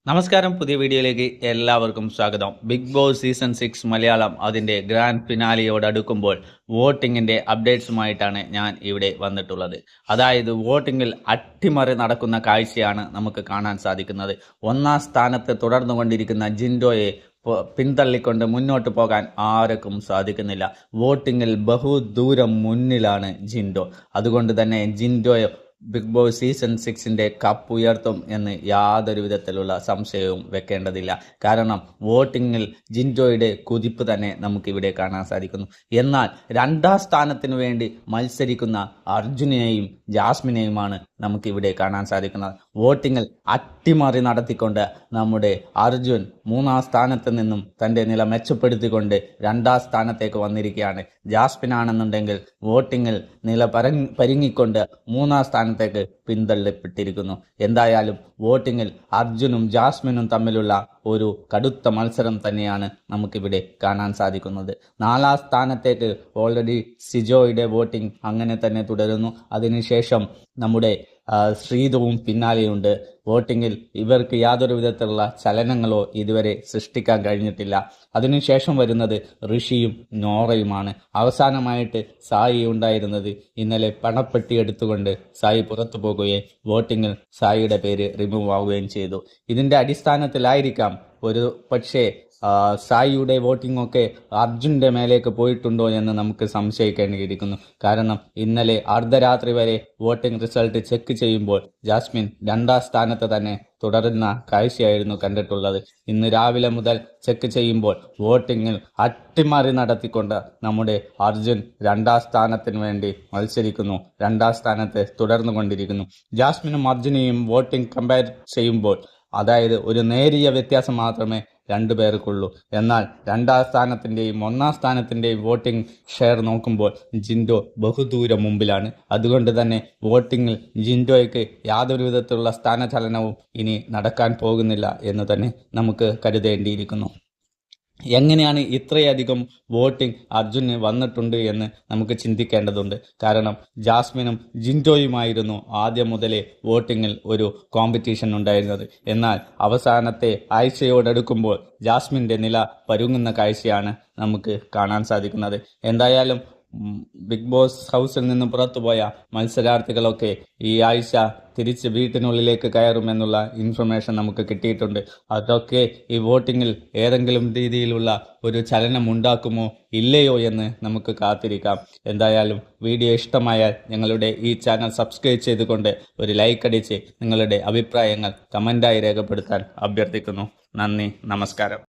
നമസ്കാരം, പുതിയ വീഡിയോയിലേക്ക് എല്ലാവർക്കും സ്വാഗതം. ബിഗ് ബോസ് സീസൺ 6 മലയാളം അതിൻ്റെ ഗ്രാൻഡ് ഫിനാലിയോട് അടുക്കുമ്പോൾ വോട്ടിങ്ങിൻ്റെ അപ്ഡേറ്റ്സുമായിട്ടാണ് ഞാൻ ഇവിടെ വന്നിട്ടുള്ളത്. അതായത് വോട്ടിങ്ങിൽ അട്ടിമറി നടക്കുന്ന കാഴ്ചയാണ് നമുക്ക് കാണാൻ സാധിക്കുന്നത്. ഒന്നാം സ്ഥാനത്ത് തുടർന്നുകൊണ്ടിരിക്കുന്ന ജിൻഡോയെ പിന്തള്ളിക്കൊണ്ട് മുന്നോട്ട് പോകാൻ ആർക്കും സാധിക്കുന്നില്ല. വോട്ടിങ്ങിൽ ബഹുദൂരം മുന്നിലാണ് ജിൻഡോ. അതുകൊണ്ട് തന്നെ ജിൻഡോയെ ബിഗ് ബോസ് സീസൺ 6ൻ്റെ കപ്പ് ഉയർത്തും എന്ന് യാതൊരു വിധത്തിലുള്ള സംശയവും വെക്കേണ്ടതില്ല. കാരണം വോട്ടിങ്ങിൽ ജിൻഡോയുടെ കുതിപ്പ് തന്നെ നമുക്കിവിടെ കാണാൻ സാധിക്കുന്നു. എന്നാൽ രണ്ടാം സ്ഥാനത്തിന് വേണ്ടി മത്സരിക്കുന്ന അർജുനെയും ജാസ്മിനെയുമാണ് നമുക്കിവിടെ കാണാൻ സാധിക്കുന്നത്. വോട്ടിങ്ങിൽ അട്ടിമറി നടത്തിക്കൊണ്ട് നമ്മുടെ അർജുൻ മൂന്നാം സ്ഥാനത്ത് നിന്നും തൻ്റെ നില മെച്ചപ്പെടുത്തിക്കൊണ്ട് രണ്ടാം സ്ഥാനത്തേക്ക് വന്നിരിക്കുകയാണ്. ജാസ്മിനാണെന്നുണ്ടെങ്കിൽ വോട്ടിങ്ങിൽ നില പരിങ്ങിക്കൊണ്ട് മൂന്നാം സ്ഥാനത്തേക്ക് പിന്തള്ളപ്പെട്ടിരിക്കുന്നു. എന്തായാലും വോട്ടിങ്ങിൽ അർജുനും ജാസ്മിനും തമ്മിലുള്ള ഒരു കടുത്ത മത്സരം തന്നെയാണ് നമുക്കിവിടെ കാണാൻ സാധിക്കുന്നത്. നാലാം സ്ഥാനത്തേക്ക് ഓൾറെഡി സിജോയുടെ വോട്ടിംഗ് അങ്ങനെ തന്നെ തുടരുന്നു. അതിനുശേഷം നമ്മുടെ ശ്രീതുവും പിന്നാലെയുണ്ട്. വോട്ടിങ്ങിൽ ഇവർക്ക് യാതൊരു വിധത്തിലുള്ള ചലനങ്ങളോ ഇതുവരെ സൃഷ്ടിക്കാൻ കഴിഞ്ഞിട്ടില്ല. അതിനുശേഷം വരുന്നത് ഋഷിയും നോറയുമാണ്. അവസാനമായിട്ട് സായി ഉണ്ടായിരുന്നത്. ഇന്നലെ പണപ്പെട്ടി എടുത്തുകൊണ്ട് സായി പുറത്തു പോകുകയും വോട്ടിങ്ങിൽ സായിയുടെ പേര് റിമൂവ് ആവുകയും ചെയ്തു. ഇതിൻ്റെ അടിസ്ഥാനത്തിലായിരിക്കാം ഒരു പക്ഷേ സായിയുടെ വോട്ടിംഗ് ഒക്കെ അർജുൻ്റെ മേലേക്ക് പോയിട്ടുണ്ടോ എന്ന് നമുക്ക് സംശയിക്കേണ്ടിയിരിക്കുന്നു. കാരണം ഇന്നലെ അർദ്ധരാത്രി വരെ വോട്ടിംഗ് റിസൾട്ട് ചെക്ക് ചെയ്യുമ്പോൾ ജാസ്മിൻ രണ്ടാം സ്ഥാനത്ത് തന്നെ തുടരുന്ന കാഴ്ചയായിരുന്നു കണ്ടിട്ടുള്ളത്. ഇന്ന് രാവിലെ മുതൽ ചെക്ക് ചെയ്യുമ്പോൾ വോട്ടിങ്ങിൽ അട്ടിമറി നടത്തിക്കൊണ്ട് നമ്മുടെ അർജുൻ രണ്ടാം സ്ഥാനത്തിന് വേണ്ടി മത്സരിക്കുന്നു. രണ്ടാം സ്ഥാനത്ത് തുടർന്നുകൊണ്ടിരിക്കുന്നു. ജാസ്മിനും അർജുനെയും വോട്ടിംഗ് കമ്പയർ ചെയ്യുമ്പോൾ അതായത് ഒരു നേരിയ വ്യത്യാസം മാത്രമേ രണ്ടുപേർക്കുള്ളൂ. എന്നാൽ രണ്ടാം സ്ഥാനത്തിൻ്റെയും ഒന്നാം സ്ഥാനത്തിൻ്റെയും വോട്ടിംഗ് ഷെയർ നോക്കുമ്പോൾ ജിൻഡോ ബഹുദൂരം മുമ്പിലാണ്. അതുകൊണ്ട് തന്നെ വോട്ടിങ്ങിൽ ജിൻഡോയ്ക്ക് യാതൊരു വിധത്തിലുള്ള സ്ഥാനചലനവും ഇനി നടക്കാൻ പോകുന്നില്ല എന്ന് തന്നെ നമുക്ക് കരുതേണ്ടിയിരിക്കുന്നു. എങ്ങനെയാണ് ഇത്രയധികം വോട്ടിംഗ് അർജുന് വന്നിട്ടുണ്ട് എന്ന് നമുക്ക് ചിന്തിക്കേണ്ടതുണ്ട്. കാരണം ജാസ്മിനും ജിൻഡോയുമായിരുന്നു ആദ്യം മുതലേ വോട്ടിങ്ങിൽ ഒരു കോമ്പറ്റീഷൻ ഉണ്ടായിരുന്നത്. എന്നാൽ അവസാനത്തെ ആഴ്ചയോടടുക്കുമ്പോൾ ജാസ്മിൻ്റെ നില പരുങ്ങുന്ന കാഴ്ചയാണ് നമുക്ക് കാണാൻ സാധിക്കുന്നത്. എന്തായാലും ബിഗ് ബോസ് ഹൗസിൽ നിന്നും പുറത്തുപോയ മത്സരാർത്ഥികളൊക്കെ ഈ ആഴ്ച തിരിച്ച് വീട്ടിനുള്ളിലേക്ക് കയറുമെന്നുള്ള ഇൻഫർമേഷൻ നമുക്ക് കിട്ടിയിട്ടുണ്ട്. അതൊക്കെ ഈ വോട്ടിങ്ങിൽ ഏതെങ്കിലും രീതിയിലുള്ള ഒരു ചലനം ഉണ്ടാക്കുമോ ഇല്ലയോ എന്ന് നമുക്ക് കാത്തിരിക്കാം. എന്തായാലും വീഡിയോ ഇഷ്ടമായാൽ ഞങ്ങളുടെ ഈ ചാനൽ സബ്സ്ക്രൈബ് ചെയ്തുകൊണ്ട് ഒരു ലൈക്ക് അടിച്ച് നിങ്ങളുടെ അഭിപ്രായങ്ങൾ കമൻ്റായി രേഖപ്പെടുത്താൻ അഭ്യർത്ഥിക്കുന്നു. നന്ദി, നമസ്കാരം.